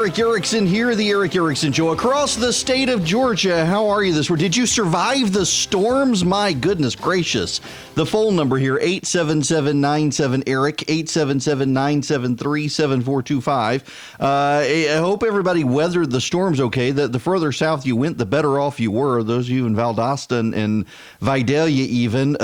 Erick Erickson here, the Erick Erickson Show across the state of Georgia. How are you this week? Did you survive the storms? My goodness gracious. The phone number here, 877-97-ERIC, 877-973-7425. I hope everybody weathered the storms okay. The further south you went, the better off you were. Those of you in Valdosta and Vidalia even,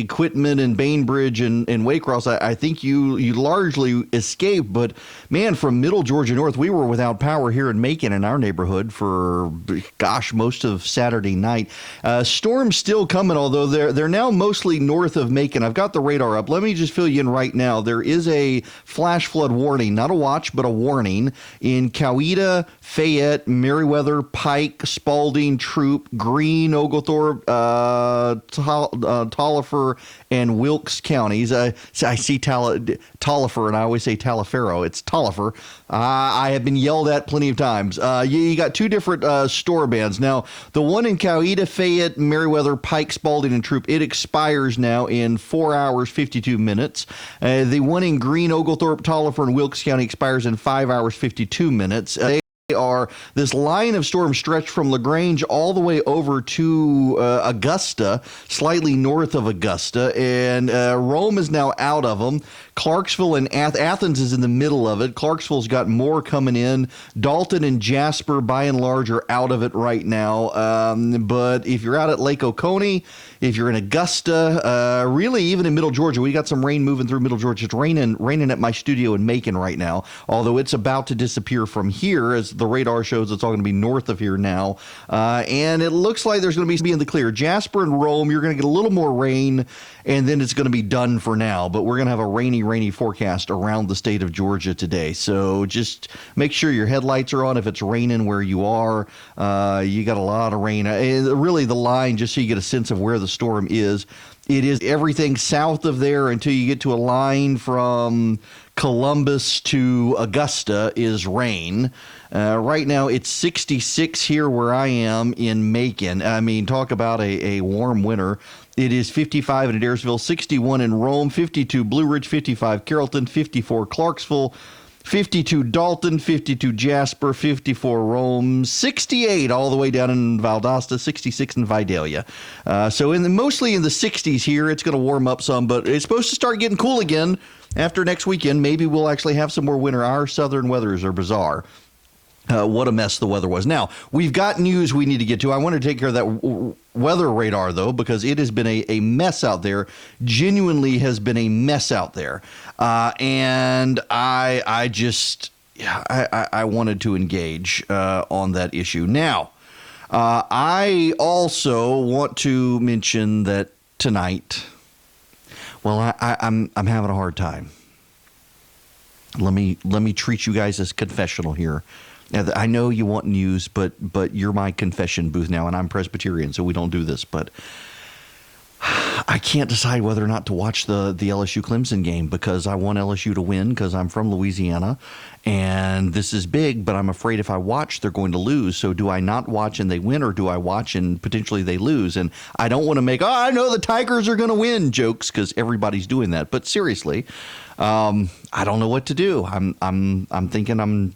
Quitman and Bainbridge and Waycross, I think you largely escaped. But, man, from middle Georgia north, we were without power here in Macon in our neighborhood for, gosh, most of Saturday night. Storms still coming, although they're now mostly north of Macon. I've got the radar up. Let me just fill you in right now. There is a flash flood warning, not a watch, but a warning in Coweta, Fayette, Meriwether, Pike, Spalding, Troop, Greene, Oglethorpe, Taliaferro, and Wilkes counties. I see Taliaferro, and I always say Taliaferro. It's Taliaferro. I have been yelled at plenty of times. You got two different store bans. Now, the one in Coweta, Fayette, Meriwether, Pike, Spalding, and Troop, it expires now in 4 hours, 52 minutes. The one in Greene, Oglethorpe, Taliaferro, and Wilkes County expires in 5 hours, 52 minutes. Are this line of storms stretched from LaGrange all the way over to Augusta, slightly north of Augusta, and Rome is now out of them. Clarksville and Athens is in the middle of it. Clarksville's got more coming in. Dalton and Jasper, by and large, are out of it right now. But if you're out at Lake Oconee, if you're in Augusta, really even in Middle Georgia, we got some rain moving through Middle Georgia. It's raining at my studio in Macon right now, although it's about to disappear from here as the radar shows it's all going to be north of here now. And it looks like there's going to be in the clear. Jasper and Rome, you're going to get a little more rain, and then it's going to be done for now. But we're going to have a rainy forecast around the state of Georgia today. So just make sure your headlights are on if it's raining where you are. You got a lot of rain. Really, the line, just so you get a sense of where the storm is, it is everything south of there until you get to a line from Columbus to Augusta is rain. Right now, it's 66 here where I am in Macon. I mean, talk about a warm winter. It is 55 in Adairsville, 61 in Rome, 52 Blue Ridge, 55 Carrollton, 54 Clarksville, 52 Dalton, 52 Jasper, 54 Rome, 68 all the way down in Valdosta, 66 in Vidalia. So mostly in the 60s here. It's going to warm up some, but it's supposed to start getting cool again after next weekend. Maybe we'll actually have some more winter. Our southern weathers are bizarre. What a mess the weather was. Now, we've got news we need to get to. I want to take care of that weather radar, though, because it has been a mess out there. Genuinely has been a mess out there. And I wanted to engage on that issue. Now, I also want to mention that tonight, well, I'm having a hard time. Let me treat you guys as confessional here. I know you want news, but you're my confession booth now, and I'm Presbyterian, so we don't do this. But I can't decide whether or not to watch the LSU Clemson game because I want LSU to win because I'm from Louisiana, and this is big, but I'm afraid if I watch, they're going to lose. So do I not watch and they win, or do I watch and potentially they lose? And I don't want to make, I know the Tigers are going to win jokes because everybody's doing that. But seriously, I don't know what to do. I'm thinking I'm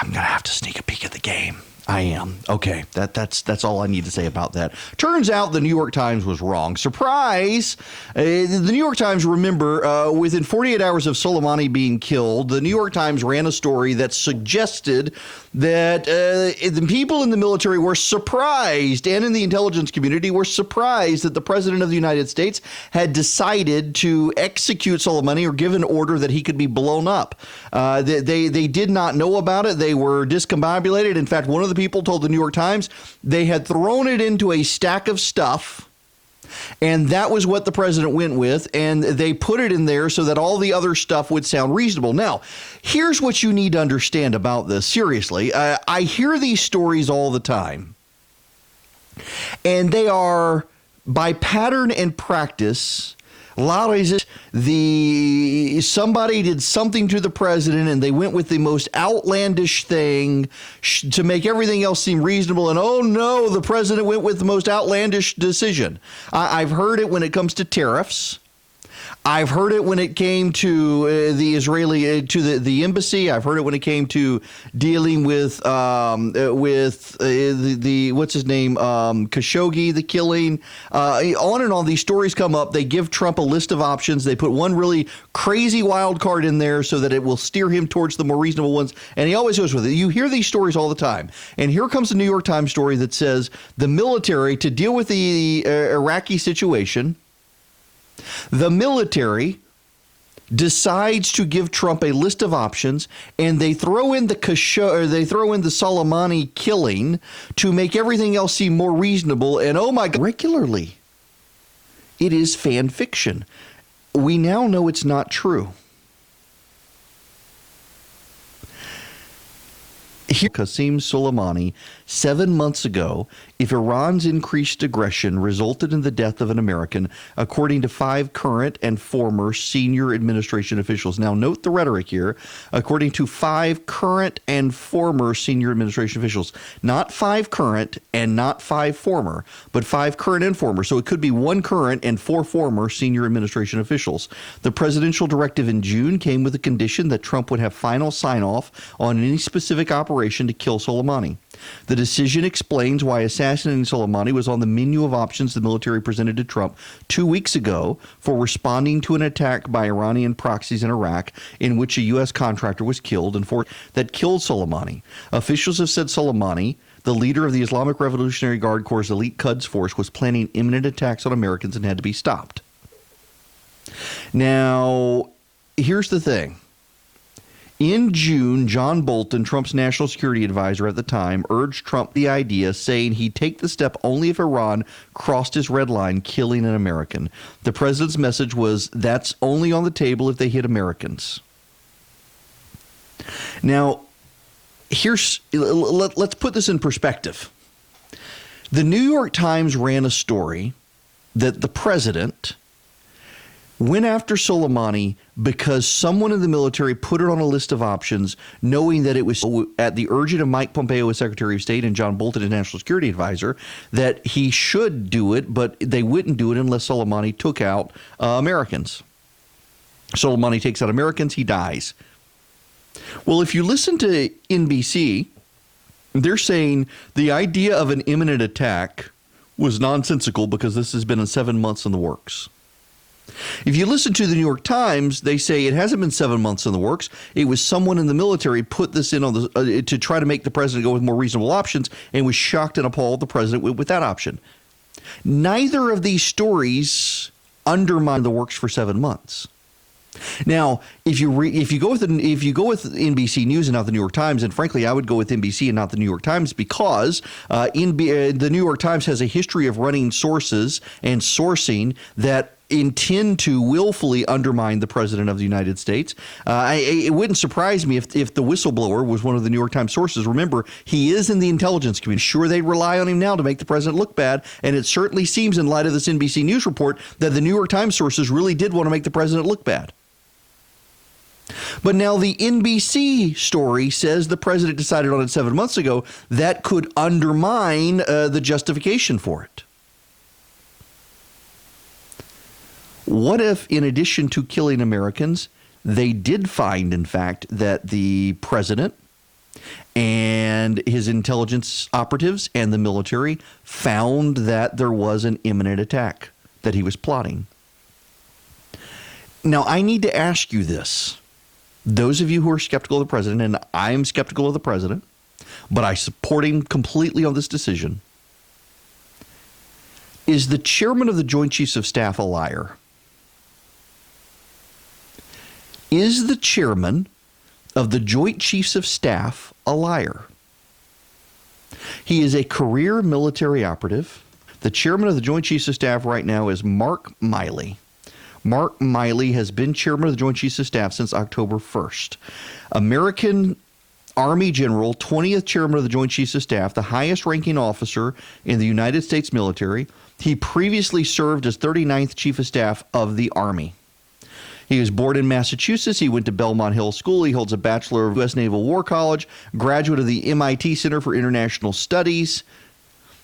going to have to sneak a peek at the game. I am. Okay, that's all I need to say about that. Turns out the New York Times was wrong. Surprise! The New York Times, remember, within 48 hours of Soleimani being killed, the New York Times ran a story that suggested that the people in the military were surprised, and in the intelligence community were surprised that the President of the United States had decided to execute Soleimani or give an order that he could be blown up. They did not know about it. They were discombobulated. In fact, one of the people told the New York Times they had thrown it into a stack of stuff, and that was what the president went with, and they put it in there so that all the other stuff would sound reasonable. Now, here's what you need to understand about this. Seriously, I hear these stories all the time, and they are by pattern and practice. A lot of somebody did something to the president and they went with the most outlandish thing to make everything else seem reasonable. And oh no, the president went with the most outlandish decision. I've heard it when it comes to tariffs. I've heard it when it came to the Israeli to the embassy. I've heard it when it came to dealing with the what's his name, Khashoggi, the killing. On and on, these stories come up. They give Trump a list of options. They put one really crazy wild card in there so that it will steer him towards the more reasonable ones. And he always goes with it. You hear these stories all the time. And here comes a New York Times story that says the military, to deal with the Iraqi situation, the military decides to give Trump a list of options, and they throw in the Soleimani killing to make everything else seem more reasonable. And oh my God, regularly, it is fan fiction. We now know it's not true. Here, Qasem Soleimani, 7 months ago, if Iran's increased aggression resulted in the death of an American, according to 5 current and former senior administration officials. Now, note the rhetoric here. According to 5 current and former senior administration officials. Not 5 current and not 5 former, but 5 current and former. So it could be 1 current and 4 former senior administration officials. The presidential directive in June came with a condition that Trump would have final sign-off on any specific operation to kill Soleimani. The decision explains why assassinating Soleimani was on the menu of options the military presented to Trump 2 weeks ago for responding to an attack by Iranian proxies in Iraq in which a U.S. contractor was killed and that killed Soleimani. Officials have said Soleimani, the leader of the Islamic Revolutionary Guard Corps' elite Quds force, was planning imminent attacks on Americans and had to be stopped. Now, here's the thing. In June, John Bolton, Trump's national security advisor at the time, urged Trump the idea, saying he'd take the step only if Iran crossed his red line, killing an American. The president's message was, that's only on the table if they hit Americans. Now, let's put this in perspective. The New York Times ran a story that the president went after Soleimani because someone in the military put it on a list of options, knowing that it was at the urging of Mike Pompeo as Secretary of State and John Bolton as National Security Advisor, that he should do it, but they wouldn't do it unless Soleimani took out Americans. Soleimani takes out Americans, he dies. Well, if you listen to NBC, they're saying the idea of an imminent attack was nonsensical because this has been 7 months in the works. If you listen to the New York Times, they say it hasn't been 7 months in the works. It was someone in the military put this in on the to try to make the president go with more reasonable options, and was shocked and appalled the president with that option. Neither of these stories undermine the works for 7 months. Now, if you go with NBC News and not the New York Times, and frankly, I would go with NBC and not the New York Times because the New York Times has a history of running sources and sourcing that intend to willfully undermine the president of the United States. It wouldn't surprise me if the whistleblower was one of the New York Times sources. Remember, he is in the intelligence community. Sure, they rely on him now to make the president look bad, and it certainly seems in light of this NBC News report that the New York Times sources really did want to make the president look bad. But now the NBC story says the president decided on it 7 months ago. That could undermine the justification for it. What if, in addition to killing Americans, they did find, in fact, that the president and his intelligence operatives and the military found that there was an imminent attack that he was plotting? Now, I need to ask you this. Those of you who are skeptical of the president, and I am skeptical of the president, but I support him completely on this decision. Is the chairman of the Joint Chiefs of Staff a liar? Is the chairman of the Joint Chiefs of Staff a liar? He is a career military operative. The chairman of the Joint Chiefs of Staff right now is Mark Milley. Mark Milley has been chairman of the Joint Chiefs of Staff since October 1st. American Army General, 20th chairman of the Joint Chiefs of Staff, the highest ranking officer in the United States military. He previously served as 39th Chief of Staff of the Army. He was born in Massachusetts. He went to Belmont Hill School. He holds a Bachelor of U.S. Naval War College, graduate of the MIT Center for International Studies.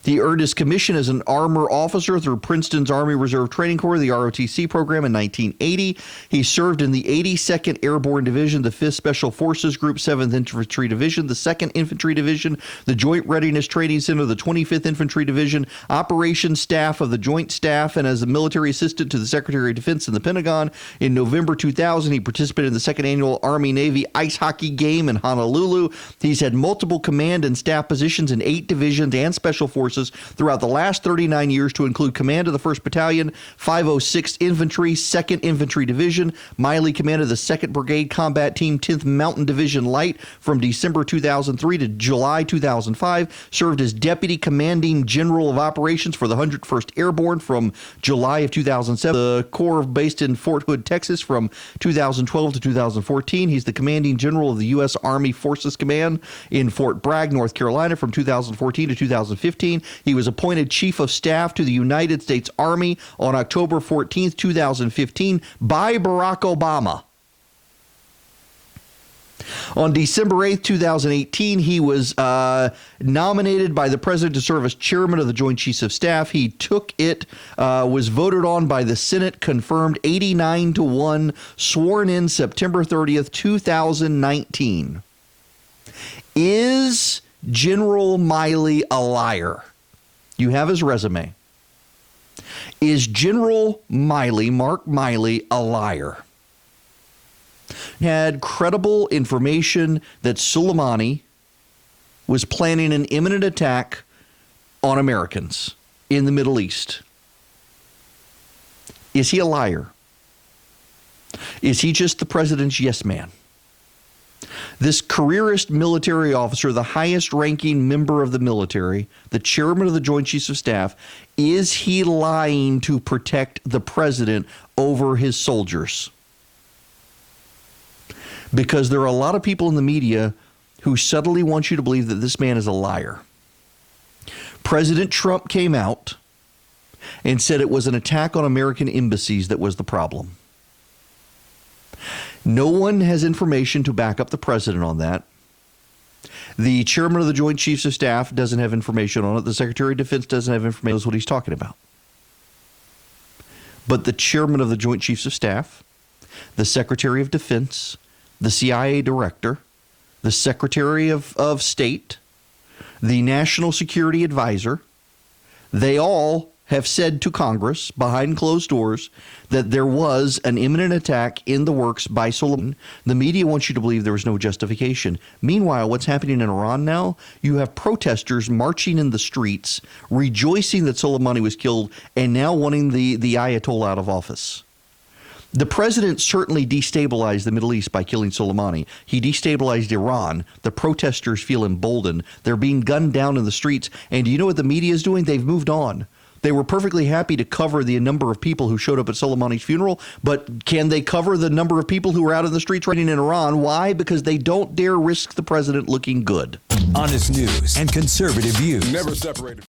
He earned his commission as an armor officer through Princeton's Army Reserve Training Corps, the ROTC program, in 1980. He served in the 82nd Airborne Division, the 5th Special Forces Group, 7th Infantry Division, the 2nd Infantry Division, the Joint Readiness Training Center, the 25th Infantry Division, Operations Staff of the Joint Staff, and as a military assistant to the Secretary of Defense in the Pentagon. In November 2000, he participated in the 2nd Annual Army-Navy Ice Hockey Game in Honolulu. He's had multiple command and staff positions in 8 divisions and special forces throughout the last 39 years, to include command of the 1st Battalion, 506th Infantry, 2nd Infantry Division. Miley commanded the 2nd Brigade Combat Team, 10th Mountain Division Light from December 2003 to July 2005. Served as Deputy Commanding General of Operations for the 101st Airborne from July of 2007. The Corps based in Fort Hood, Texas from 2012 to 2014. He's the Commanding General of the U.S. Army Forces Command in Fort Bragg, North Carolina from 2014 to 2015. He was appointed Chief of Staff to the United States Army on October 14, 2015 by Barack Obama. On December 8, 2018, he was nominated by the president to serve as chairman of the Joint Chiefs of Staff. He took it, was voted on by the Senate, confirmed 89-1, sworn in September 30th, 2019. Is General Miley a liar? You have his resume. Is General Miley, Mark Miley, a liar? Had credible information that Soleimani was planning an imminent attack on Americans in the Middle East. Is he a liar? Is he just the president's yes man? This careerist military officer, the highest ranking member of the military, the chairman of the Joint Chiefs of Staff, is he lying to protect the president over his soldiers? Because there are a lot of people in the media who subtly want you to believe that this man is a liar. President Trump came out and said it was an attack on American embassies that was the problem. No one has information to back up the president on that. The chairman of the Joint Chiefs of Staff doesn't have information on it. The Secretary of Defense doesn't have information. Knows what he's talking about. But the chairman of the Joint Chiefs of Staff, the Secretary of Defense, the CIA director, the Secretary of State, the National Security Advisor, they all have said to Congress behind closed doors that there was an imminent attack in the works by Soleimani. The media wants you to believe there was no justification. Meanwhile, what's happening in Iran now, you have protesters marching in the streets, rejoicing that Soleimani was killed, and now wanting the Ayatollah out of office. The president certainly destabilized the Middle East by killing Soleimani. He destabilized Iran. The protesters feel emboldened. They're being gunned down in the streets. And do you know what the media is doing? They've moved on. They were perfectly happy to cover the number of people who showed up at Soleimani's funeral, but can they cover the number of people who were out in the streets rioting in Iran? Why? Because they don't dare risk the president looking good. Honest news and conservative views. Never separated.